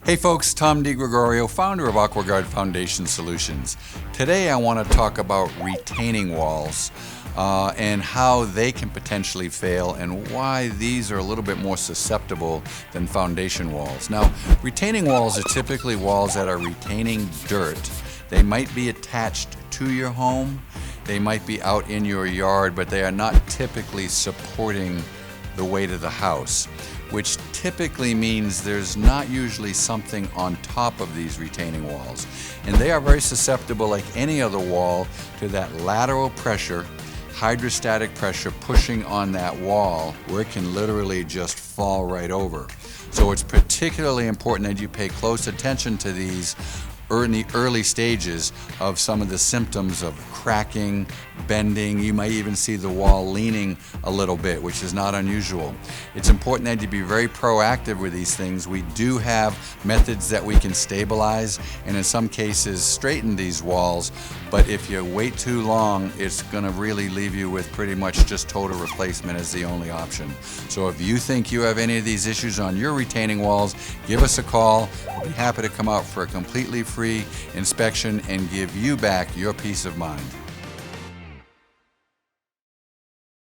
Hey folks, Tom DiGregorio, founder of AquaGuard Foundation Solutions. Today I want to talk about retaining walls and how they can potentially fail and why these are a little bit more susceptible than foundation walls. Now, retaining walls are typically walls that are retaining dirt. They might be attached to your home, they might be out in your yard, but they are not typically supporting the weight of the house, which typically means there's not usually something on top of these retaining walls. And they are very susceptible, like any other wall, to that lateral pressure, hydrostatic pressure pushing on that wall where it can literally just fall right over. So it's particularly important that you pay close attention to these in the early stages of some of the symptoms of cracking, bending. You might even see the wall leaning a little bit, which is not unusual. It's important that you be very proactive with these things. We do have methods that we can stabilize and in some cases straighten these walls, but if you wait too long, it's going to really leave you with pretty much just total replacement as the only option. So if you think you have any of these issues on your retaining walls, give us a call. We'll be happy to come out for a completely free inspection and give you back your peace of mind.